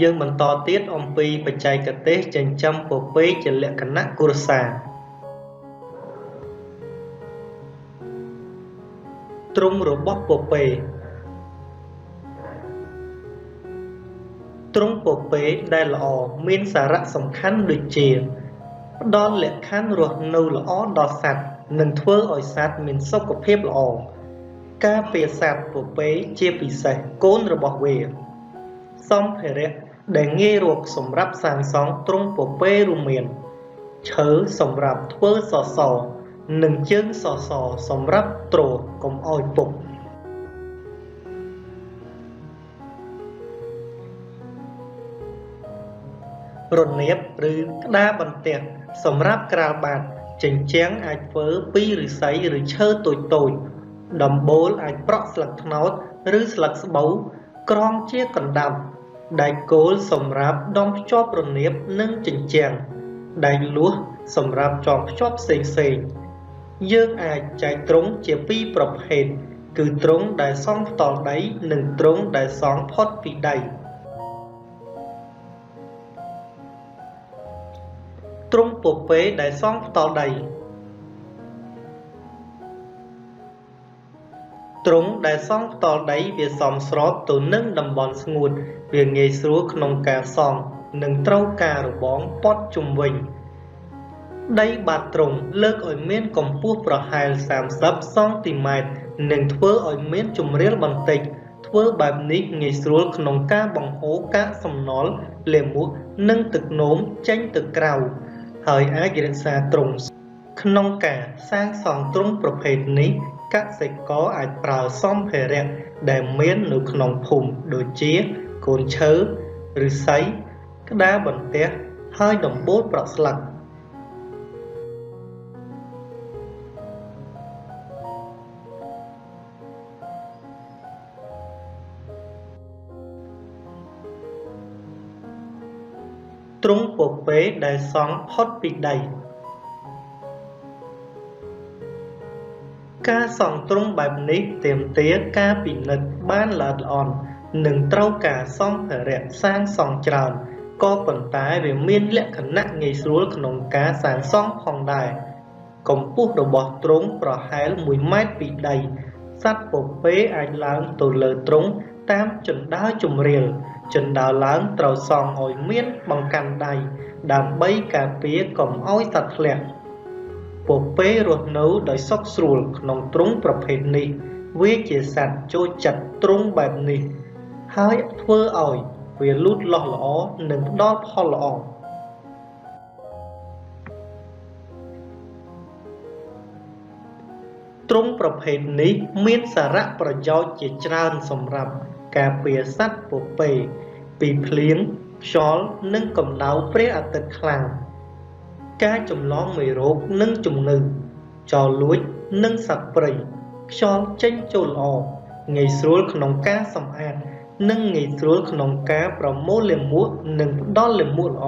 Dươngបន្តទៀតអំពីបច្ចេកទេសចិញ្ចឹមពពែជាលក្ខណៈគ្រួសារទ្រុងរបស់ពពែទ្រុងពពែដែលល្អមានសារៈសំខាន់ដូចជាផ្ដល់លក្ខខណ្ឌរស់នៅល្អដល់សត្វនិងធ្វើឲ្យសត្វមានសុខភាពល្អការពារសត្វពពែជាពិសេសកូនរបស់វាសម្ភារៈដែលងាយរកសម្រាប់សាងសង់ទ្រុងពពែរួមមានឈើសម្រាប់ធ្វើសសរនិងជើងសសរសម្រាប់ទ្រកុំឲ្យពុករនាបឬក្តារបន្ទះសម្រាប់ក្រាលបាតជញ្ជាំងអាចធ្វើពីឫស្សីឬឈើតូចៗដំបូលអាចប្រក់ស្លឹកត្នោតឬស្លឹកស្បូវក្រងជាកណ្ដាប់ដែកគោលសម្រាប់ដងភ្ជាប់រនាបនិងជញ្ជាំងដែកលួសសម្រាប់ចងភ្ជាប់ផ្សេងៗយើងអាចចែកទ្រុងជាពីរប្រភេទគឺទ្រុងដែលសង់ផ្ទាល់ដីនិងទ្រុងដែលសង់ផុតពីដីទ្រុងពពែដែលសង់ផ្ទាល់ដីទ្រុងដែលសង់ផ្ទាល់ដីវាសមស្របទៅនឹងតំបន់ស្ងួតវាងាយស្រួលក្នុងការសង់និងត្រូវការរបងព័ទ្ធជុំវិញដីបាតទ្រុងលើកឲ្យមានកម្ពស់ប្រហែល30សង់ទីម៉ែត្រនិងធ្វើឲ្យមានជម្រាលបន្តិចធ្វើបែបនេះងាយស្រួលក្នុងការបង្ហូរកាកសំណល់លាមកនិងទឹកនោមចេញទៅក្រៅហើយអាចរក្សាទ្រុងក្នុងការសាងសង់ទ្រុងប្រភេទនេះកសិករអាចប្រើសម្ភារៈដែលមាននៅក្នុងភូមិដូចជាកូនឈើឫស្សីក្តារបន្ទះហើយដំបូលប្រក់ស្លឹកទ្រុងពពែដែលសង់ផុតពីដីការសង់ទ្រុងបែបនេះទាមទារការពិនិត្យបានល្អិតល្អន់និងត្រូវការសម្ភារៈសាងសង់ច្រើនក៏ប៉ុន្តែវាមានលក្ខណៈងាយស្រួលក្នុងការសាងសង់ផងដែរកម្ពស់របស់ទ្រុងប្រហែល1ម៉ែត្រពីដីសត្វពពែអាចឡើងទៅលើទ្រុងតាមជណ្ដើរជម្រាលជណ្ដើរឡើងត្រូវសង់ឲ្យមានបង្កាន់ដៃដើម្បីការពារកុំឲ្យសត្វធ្លាក់ពពែរស់នៅដោយសុខស្រួលក្នុងទ្រុងប្រភេទនេះវាជាសត្វចូលចិត្តទ្រុងបែបនេះហើយធ្វើឲ្យវាលូតលាស់ល្អនិងផ្ដល់ផលល្អទ្រុងប្រភេទនេះមានសារៈប្រយោជន៍ជាច្រើនសម្រាប់ការពារសត្វពពែពីភ្លៀងខ្យល់និងកម្ដៅព្រះអាទិត្យខ្លាំងការចម្លងមេរោគនិងជំងឺចោរលួចនិងសត្វព្រៃខ្យល់ចេញចូលល្អងាយស្រួលក្នុងការសម្អាតនិងងាយស្រួលក្នុងការប្រមូលលាមកនិងផ្ដល់លាមកល្អ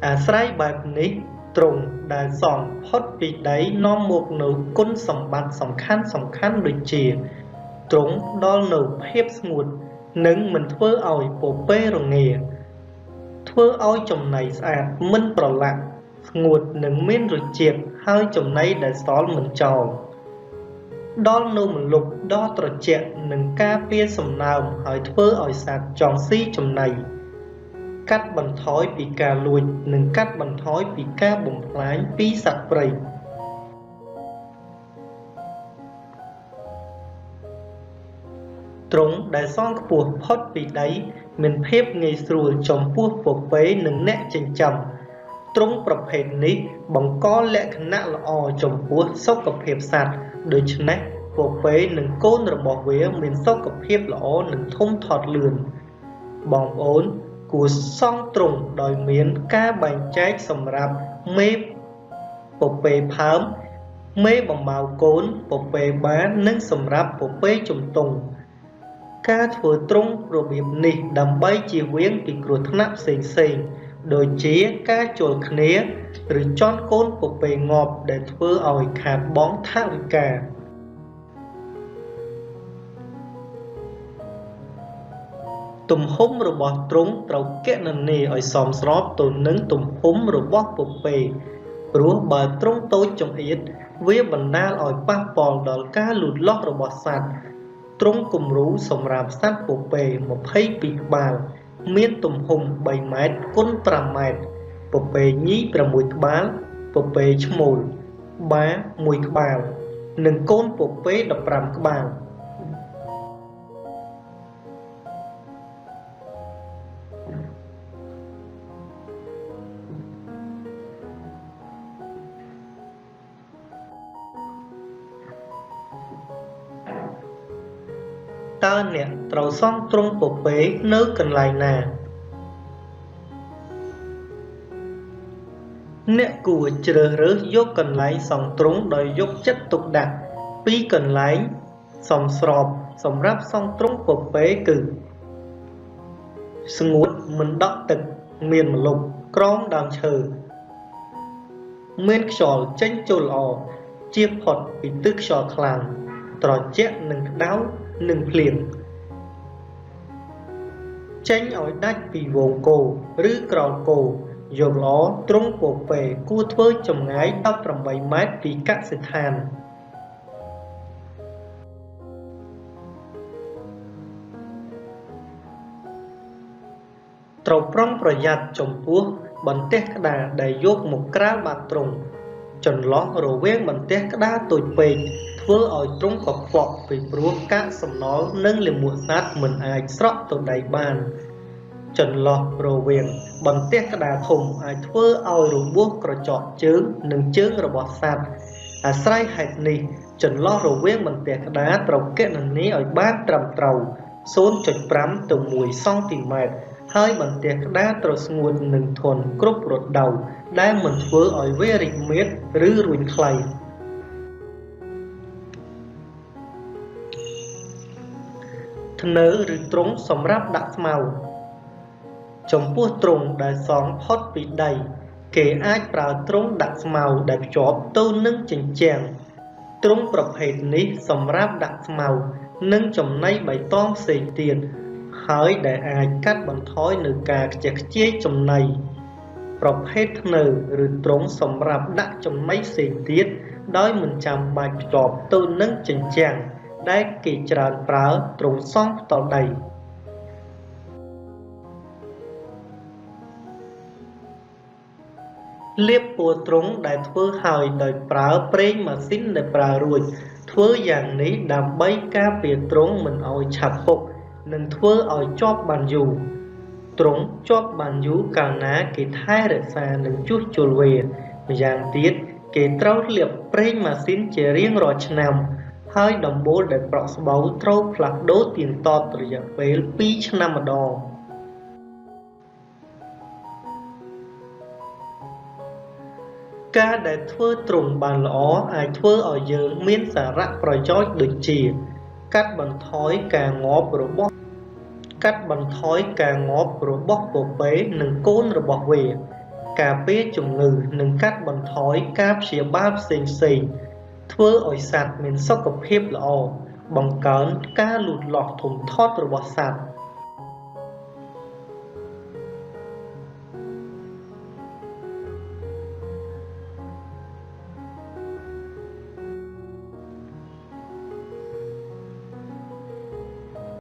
អាស្រ័យបែបនេះទ្រុងដែលសង់ផុតពីដីនាំមកនូវគុណសម្បត្តិសំខាន់ដូចជាទ្រុងផ្ដល់នូវភាពស្ងួតនិងមិនធ្វើឲ្យពពែរងាធ្វើឲ្យចំណីស្អាតមិនប្រឡាក់ស្ងួតនិងមានរសជាតិហើយចំណីដែលសល់មិនចោលដល់នូវម្លប់ដ៏ត្រជាក់និងការពារសំណើមហើយធ្វើឲ្យសត្វចង់ស៊ីចំណីកាត់បន្ថយពីការលួចនិងកាត់បន្ថយពីការបំផ្លាញពីសត្វព្រៃទ្រុងដែលសង់ខ្ពស់ផុតពីដីមានភាពងាយស្រួលចំពោះពពែនិងអ្នកចិញ្ចឹមទ្រុងប្រភេទនេះបង្កលក្ខណៈល្អចំពោះសុខភាពសត្វដូច្នេះពពែនិងកូនរបស់វាមានសុខភាពល្អនិងធំធាត់លឿនបងប្អូនគួរសង់ទ្រុងដោយមានការបែងចែកសម្រាប់មេពពែផើមមេបំបៅកូនពពែបាននិងសម្រាប់ពពែជំទង់ការធ្វើទ្រុងរបៀបនេះដើម្បីជៀសវាងពីគ្រោះថ្នាក់ផ្សេងៗ Đôi chia cá chồn khné rồi chọn côn của bề ngọp để thưa ỏi khát bóng thác với cả. Tùm húm rồi bỏ trúng trâu kết nền nì ở xóm srop tù nâng tùm húm rồi bỏ bộ bề. Rúa bởi trúng tối trong ít với bần đa ở bác bò đó cá lụt lót rồi bỏ sạch. Trúng cùng rú xông rạp sát bộ bề một hay bị bào. Miên tùm hùng 3 mét cún 5 mét. Bộ bề nhí 6 ក្បាល bộ bềឈ្មោល bá 1 ក្បាល និងកូនពពែ15 ក្បាល តើអ្នកត្រូវសង់ទ្រុងពពែនៅកន្លែងណា អ្នកគួរជ្រើសរើសយកកន្លែងសង់ទ្រុងដោយយកចិត្តទុកដាក់ពីកន្លែងសមស្របសម្រាប់សង់ទ្រុងពពែគឺស្ងួតមិនដក់ទឹកមានម្លប់ក្រោមដើមឈើមានខ្យល់ចេញចូលល្អជៀសផុតពីទឹកខ្យល់ខ្លាំងត្រជាក់និងក្តៅនិងភ្លៀងចេញឲ្យដាច់ពីវងគោឬក្រោលគោយកល្អទ្រុងពពែគួរធ្វើចម្ងាយ18 ម៉ែត្រពីកសិដ្ឋានត្រូវប្រុងប្រយ័ត្នចំពោះបន្ទះក្តារដែលយកមកក្រាលបាតទ្រុងចន្លោះរវាងបន្ទះក្តារតូចពេកធ្វើឲ្យទ្រុងកខ្វក់ពីព្រោះកាកសំណល់និងលាមកសត្វមិនអាចស្រក់ទៅដីបានចន្លោះរវាងបន្ទះក្តារធំអាចធ្វើឲ្យរបួសក្រចកជើងនិងជើងរបស់សត្វអាស្រ័យហេតុនេះចន្លោះរវាងបន្ទះក្តារត្រូវគណនាឲ្យបានត្រឹមត្រូវ 0.5 ទៅ 1 សង់ទីម៉ែត្រហើយបន្ទះក្តារត្រូវស្ងួតនិងធន់គ្រប់រដូវដែលមិនធ្វើឲ្យវារីកមាឌឬរួញខ្លីធ្នើឬទ្រុងសម្រាប់ដាក់ស្មៅចំពោះទ្រុងដែលសង់ផុតពីដីគេអាចប្រើទ្រុងដាក់ស្មៅដែលភ្ជាប់ទៅនឹងជញ្ជាំងទ្រុងប្រភេទនេះសម្រាប់ដាក់ស្មៅនិងចំណីបៃតងផ្សេងទៀតហើយដែលអាចកាត់បន្ថយនូវការខ្ជះខ្ជាយចំណីប្រភេទធ្នើឬទ្រុងសម្រាប់ដាក់ចំណីផ្សេងទៀតដោយមិនចាំបាច់ភ្ជាប់ទៅនឹងជញ្ជាំងដែលគេច្រើនប្រើទ្រុងសង់ផ្ទាល់ដីលាបពណ៌ទ្រុងដែលធ្វើហើយដោយប្រើប្រេងម៉ាស៊ីនដែលប្រើរួចធ្វើយ៉ាងនេះដើម្បីការពារទ្រុងមិនឲ្យឆាប់ពុកនិងធ្វើឲ្យជាប់បានយូរទ្រុងជាប់បានយូរកាលណាគេថែរក្សានិងជួសជុលវាម្យ៉ាងទៀតគេត្រូវលាបប្រេងម៉ាស៊ីនជារៀងរាល់ឆ្នាំហើយដំបូលដែលប្រក់ស្បូវត្រូវផ្លាស់ប្ដូរទៀងទាត់រយៈពេល2 ឆ្នាំម្ដងការដែលធ្វើទ្រុងបានល្អអាចធ្វើឲ្យយើងមានសារៈប្រយោជន៍ដូចជាកាត់បន្ថយការងាប់របស់ពពែនិងកូនរបស់វាការពារជំងឺនិងកាត់បន្ថយការព្យាបាលផ្សេងធ្វើឲ្យសត្វមានសុខភាពល្អបង្កើនការលូតលាស់ធំធាត់របស់សត្វ